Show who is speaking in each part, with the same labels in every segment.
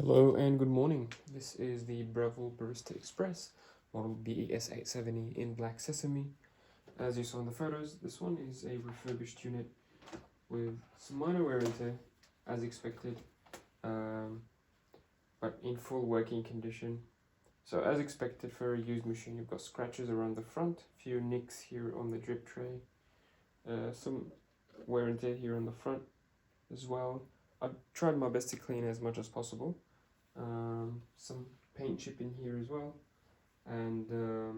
Speaker 1: Hello and good morning. This is the Breville Barista Express, model BES870 in black sesame. As you saw in the photos, this one is a refurbished unit with some minor wear and tear, as expected, but in full working condition. So as expected for a used machine, you've got scratches around the front, a few nicks here on the drip tray, some wear and tear here on the front as well. I've tried my best to clean as much as possible. Some paint chip in here as well, and a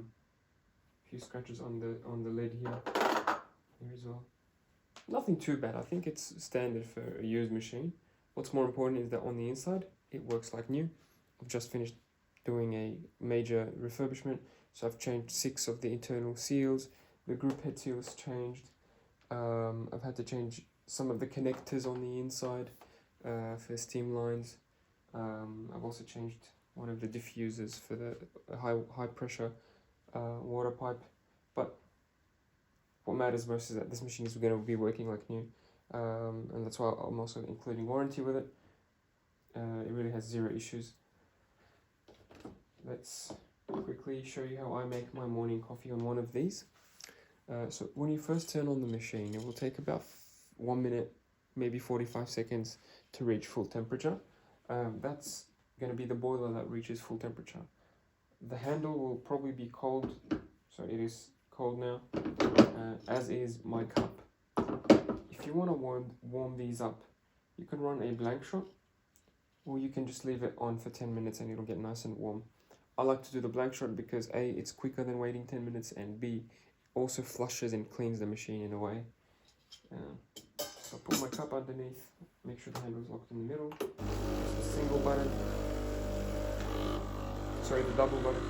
Speaker 1: few scratches on the lid here as well. Nothing too bad. I think it's standard for a used machine. What's more important is that on the inside it works like new. I've just finished doing a major refurbishment, so I've changed 6 of the internal seals. The group head seal is changed. I've had to change some of the connectors on the inside for steam lines. I've also changed one of the diffusers for the high pressure water pipe, but what matters most is that this machine is going to be working like new, and that's why I'm also including warranty with it. It really has 0 issues. Let's quickly show you how I make my morning coffee on one of these. So when you first turn on the machine, it will take about 1 minute, maybe 45 seconds to reach full temperature. That's going to be the boiler that reaches full temperature. The handle will probably be cold, so it is cold now, as is my cup. If you want to warm these up, you can run a blank shot, or you can just leave it on for 10 minutes and it'll get nice and warm. I like to do the blank shot because A, it's quicker than waiting 10 minutes, and B, also flushes and cleans the machine in a way. So I put my cup underneath, make sure the handle is locked in the middle. Press the single button, sorry, the double button.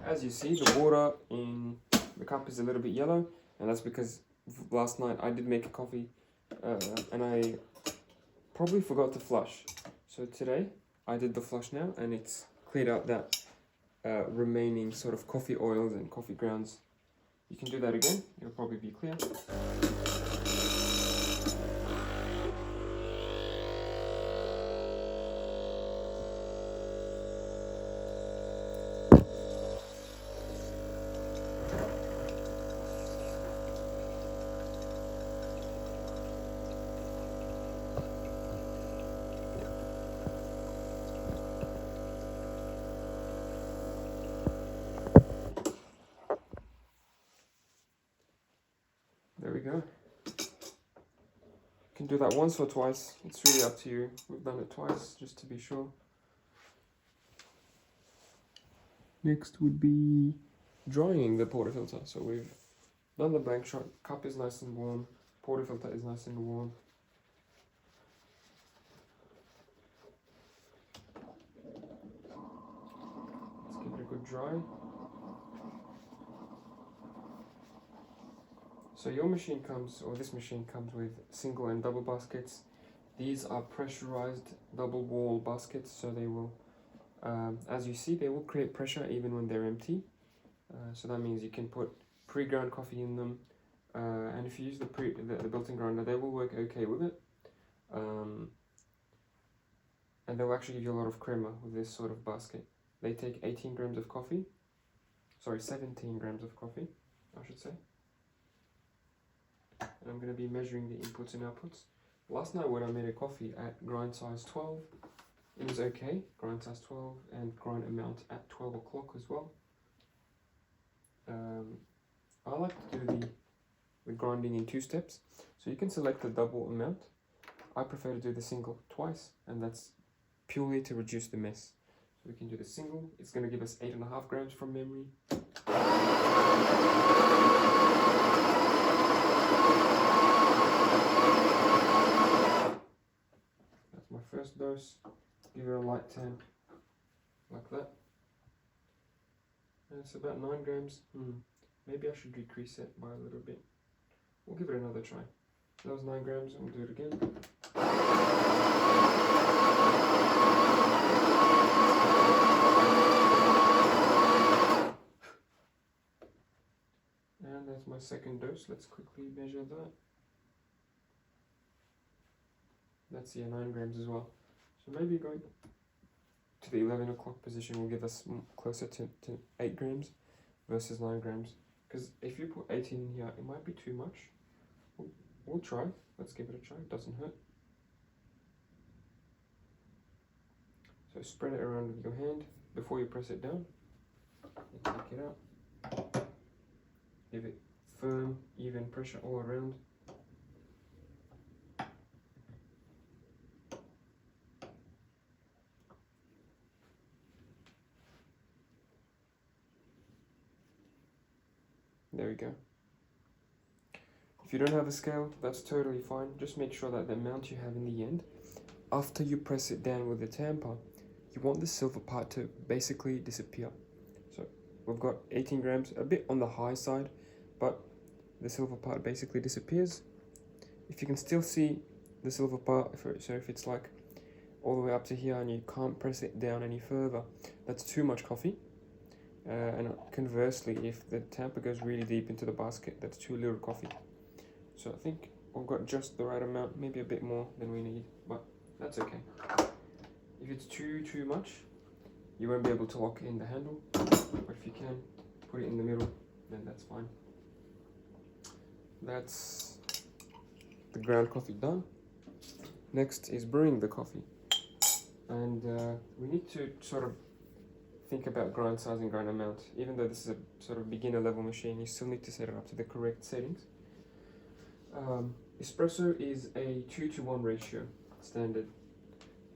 Speaker 1: As you see, the water in the cup is a little bit yellow, and that's because last night I did make a coffee and I probably forgot to flush. So today I did the flush now, and it's cleared out that remaining sort of coffee oils and coffee grounds. You can do that again, it'll probably be clear. There we go. You can do that once or twice, it's really up to you. We've done it twice, just to be sure. Next would be drying the portafilter. So we've done the blank shot, cup is nice and warm, portafilter is nice and warm. Let's give it a good dry. So your machine comes, or this machine comes with single and double baskets. These are pressurized double wall baskets, so they will, as you see, they will create pressure even when they're empty. So that means you can put pre-ground coffee in them, and if you use the built-in grinder, they will work okay with it. And they'll actually give you a lot of crema with this sort of basket. They take 18 grams of coffee, sorry, 17 grams of coffee, I should say. And I'm going to be measuring the inputs and outputs. Last night when I made a coffee at grind size 12, it was okay, grind size 12, and grind amount at 12 o'clock as well. I like to do the grinding in 2 steps, so you can select the double amount. I prefer to do the single twice, and that's purely to reduce the mess. So we can do the single, it's going to give us 8.5 grams from memory. That's my first dose. Give it a light 10, like that. And it's about 9 grams. Maybe I should decrease it by a little bit. we'll give it another try. That was 9 grams, and we'll do it again. And that's my second dose. Let's quickly measure that. That's 9 grams as well. So maybe going to the 11 o'clock position will give us closer to 8 grams versus 9 grams. Because if you put 18 in here, it might be too much. We'll try. Let's give it a try. It doesn't hurt. So spread it around with your hand before you press it down. And take it out. Give it firm, even pressure all around. There we go. If you don't have a scale, that's totally fine. Just make sure that the amount you have in the end, after you press it down with the tamper, you want the silver part to basically disappear. So we've got 18 grams, a bit on the high side, but the silver part basically disappears. If you can still see the silver part, so if it's like all the way up to here and you can't press it down any further, that's too much coffee. And conversely, if the tamper goes really deep into the basket, that's too little coffee. So I think we've got just the right amount, maybe a bit more than we need, but that's okay. If it's too much, you won't be able to lock in the handle, but if you can put it in the middle, then that's fine. That's the ground coffee done. Next is brewing the coffee, and we need to sort of think about grind size and grind amount. Even though this is a sort of beginner level machine, you still need to set it up to the correct settings. Espresso is a 2-to-1 ratio standard.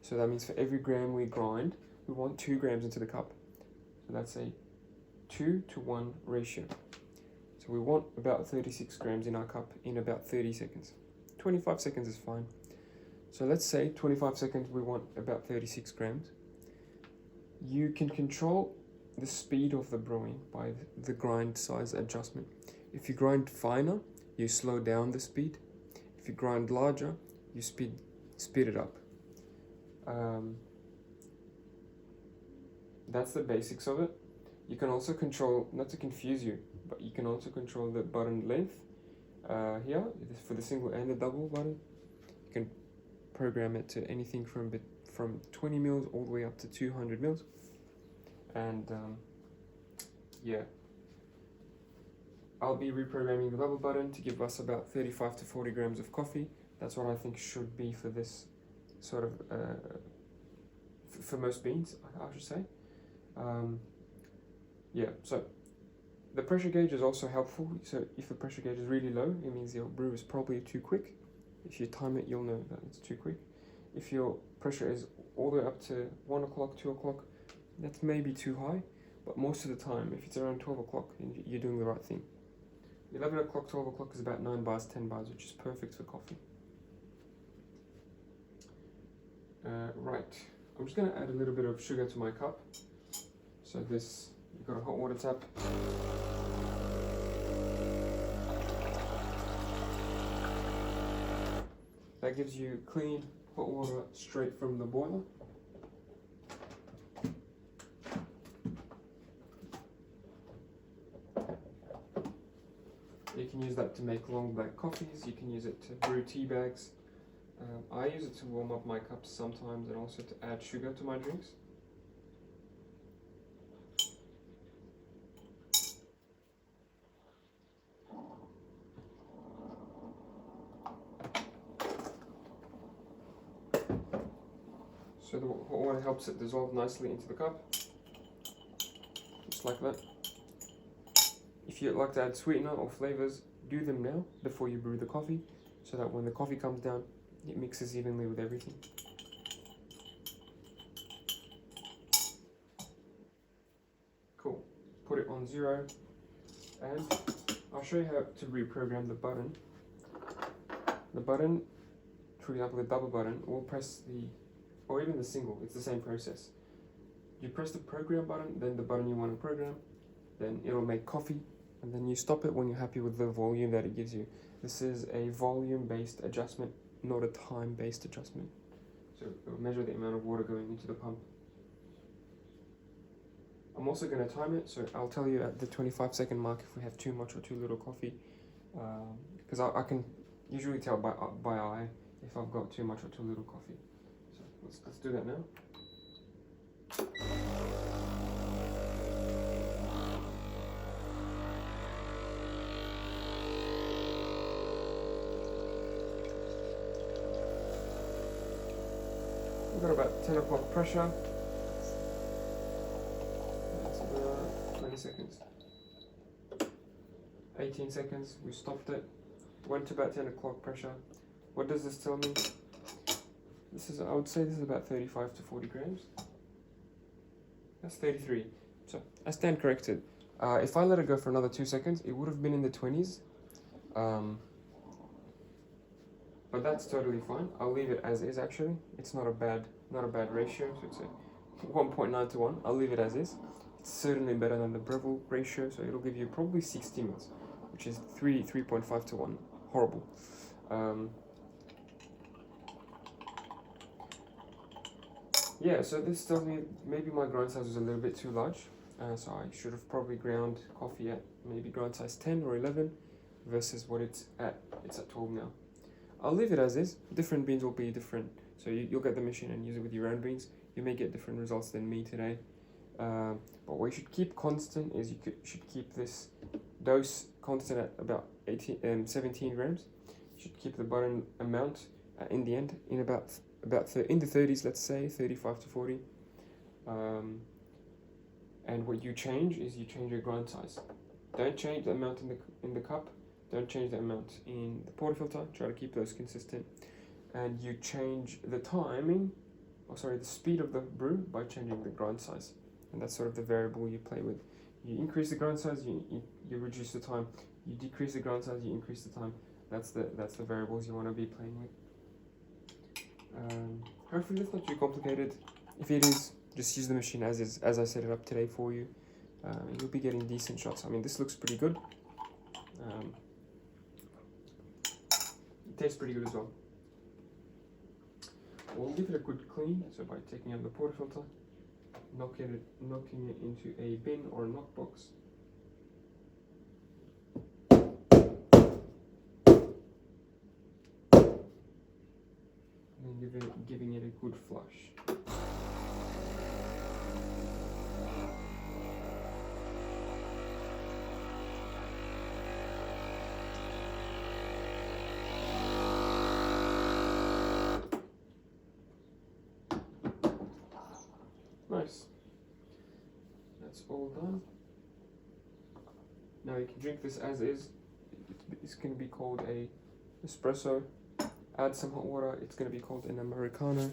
Speaker 1: So that means for every gram we grind, we want 2 grams into the cup. So that's a 2-to-1 ratio. So we want about 36 grams in our cup in about 30 seconds. 25 seconds is fine. So let's say 25 seconds we want about 36 grams. You can control the speed of the brewing by the grind size adjustment. If you grind finer, you slow down the speed. If you grind larger, you speed it up. That's the basics of it. You can also control, not to confuse you, but you can also control the button length. Here, for the single and the double button, you can program it to anything from 20 mils all the way up to 200 mils. And yeah, I'll be reprogramming the double button to give us about 35 to 40 grams of coffee. That's what I think should be for this sort of, for most beans, I should say. Yeah, so the pressure gauge is also helpful. So if the pressure gauge is really low, it means your brew is probably too quick. If you time it, you'll know that it's too quick. If your pressure is all the way up to 1 o'clock, 2 o'clock, that's maybe too high, but most of the time, if it's around 12 o'clock, you're doing the right thing. 11 o'clock, 12 o'clock is about 9 bars, 10 bars, which is perfect for coffee. Right, I'm just going to add a little bit of sugar to my cup. So this, you've got a hot water tap. That gives you clean hot water straight from the boiler. You can use that to make long black coffees, you can use it to brew tea bags. I use it to warm up my cups sometimes and also to add sugar to my drinks. So the hot water helps it dissolve nicely into the cup, just like that. If you'd like to add sweetener or flavors, do them now before you brew the coffee, so that when the coffee comes down, it mixes evenly with everything. Cool. Put it on 0, and I'll show you how to reprogram the button. The button, for example, the double button, will press the, or even the single, it's the same process. You press the program button, then the button you want to program, then it'll make coffee, and then you stop it when you're happy with the volume that it gives you. This is a volume-based adjustment, not a time-based adjustment. So it will measure the amount of water going into the pump. I'm also going to time it, so I'll tell you at the 25-second mark if we have too much or too little coffee, because I can usually tell by eye if I've got too much or too little coffee. So let's do that now. We've got about 10 o'clock pressure. That's about 20 seconds. 18 seconds, we stopped it. Went to about 10 o'clock pressure. What does this tell me? This is, I would say this is about 35 to 40 grams. That's 33. So I stand corrected. If I let it go for another 2 seconds, it would have been in the 20s. But that's totally fine. I'll leave it as is actually. It's not a bad ratio, so it's a 1.9 to 1. I'll leave it as is. It's certainly better than the Breville ratio, so it'll give you probably 60 mils, which is 3.5 to 1. Horrible. Yeah, so this tells me maybe my grind size was a little bit too large. So I should have probably ground coffee at maybe grind size 10 or 11 versus what it's at 12 now. I'll leave it as is. Different beans will be different. So you'll get the machine and use it with your own beans. You may get different results than me today. But what you should keep constant is you should keep this dose constant at about 17 grams. You should keep the button amount in the end in about in the 30s, let's say 35 to 40. And what you change is you change your grind size. Don't change the amount in the cup. Don't change the amount in the portafilter. Try to keep those consistent. And you change the timing, the speed of the brew by changing the grind size. And that's sort of the variable you play with. You increase the grind size, you reduce the time. You decrease the grind size, you increase the time. That's the variables you want to be playing with. Hopefully it's not too complicated. If it is, just use the machine as is, as I set it up today for you. You'll be getting decent shots. I mean, this looks pretty good. It tastes pretty good as well. We'll give it a good clean, so by taking out the portafilter, knocking it into a bin or a knock box. And then giving it a good flush. Nice. That's all done. Now you can drink this as is. It's going to be called a espresso. Add some hot water. It's going to be called an Americano.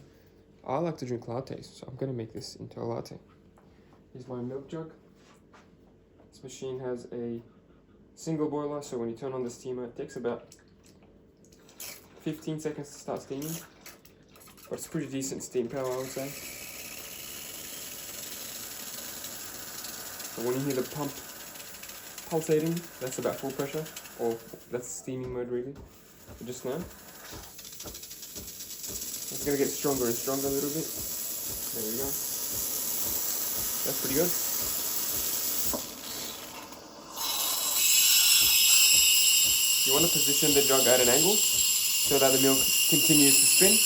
Speaker 1: I like to drink lattes, so I'm going to make this into a latte. Here's my milk jug. This machine has a single boiler, so when you turn on the steamer, it takes about 15 seconds to start steaming. But it's pretty decent steam power, I would say. So when you hear the pump pulsating, that's about full pressure, or that's steaming mode really. So just now. It's going to get stronger and stronger a little bit. There we go. That's pretty good. You want to position the jug at an angle so that the milk continues to spin.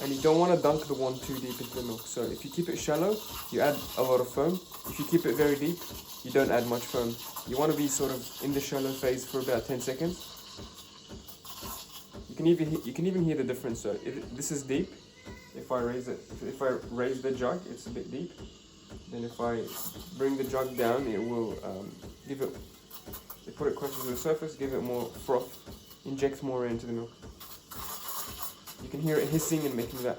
Speaker 1: And you don't want to dunk the one too deep into the milk. So if you keep it shallow, you add a lot of foam. If you keep it very deep, you don't add much foam. You want to be sort of in the shallow phase for about 10 seconds. You can even hear the difference. So this is deep. If I raise the jug, it's a bit deep. Then if I bring the jug down, it will put it closer to the surface, give it more froth, inject more air into the milk. You can hear it hissing and making that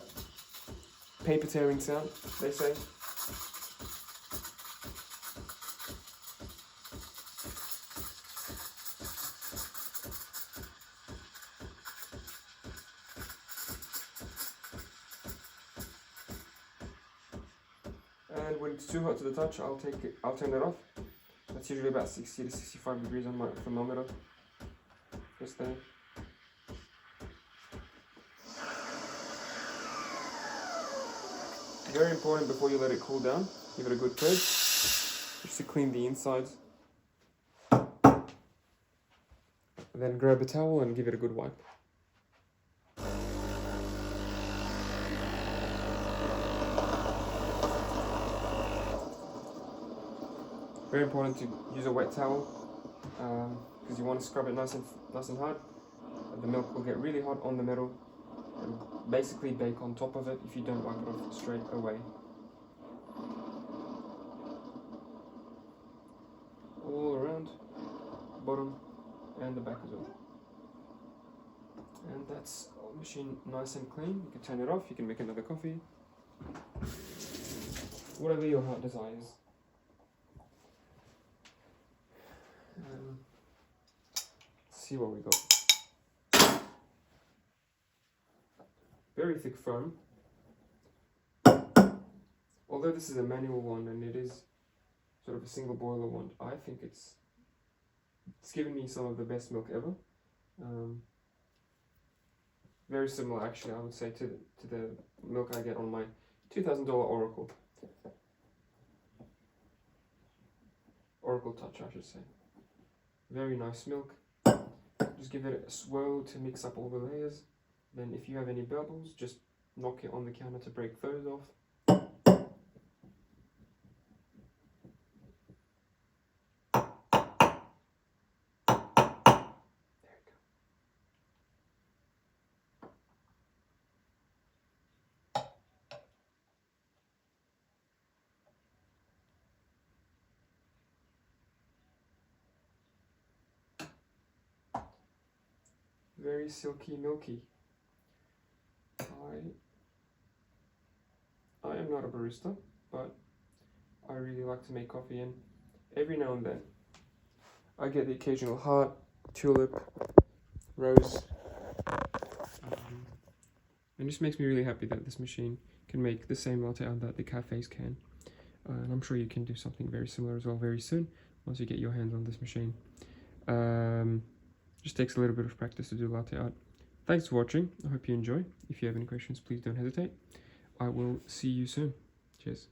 Speaker 1: paper tearing sound, they say. And when it's too hot to the touch, I'll turn it off. That's usually about 60 to 65 degrees on my thermometer. Just there. Very important before you let it cool down, give it a good purge, just to clean the insides. Then grab a towel and give it a good wipe. Very important to use a wet towel because you want to scrub it nice and hard. The milk will get really hot on the metal and basically bake on top of it if you don't wipe it off straight away. All around, bottom and the back as well. And that's the machine nice and clean. You can turn it off, you can make another coffee. Whatever your heart desires. Let's see what we got. Very thick foam. Although this is a manual one and it is sort of a single boiler one, I think it's given me some of the best milk ever. Very similar, actually, I would say, to the milk I get on my $2,000 Oracle Touch, I should say. Very nice milk. Just give it a swirl to mix up all the layers. Then if you have any bubbles, just knock it on the counter to break those off. Very silky, milky. I am not a barista, but I really like to make coffee, and every now and then I get the occasional heart, tulip, rose, and it just makes me really happy that this machine can make the same latte art that the cafes can. And I'm sure you can do something very similar as well very soon once you get your hands on this machine. Just takes a little bit of practice to do latte art. Thanks for watching. I hope you enjoy. If you have any questions, please don't hesitate. I will see you soon. Cheers.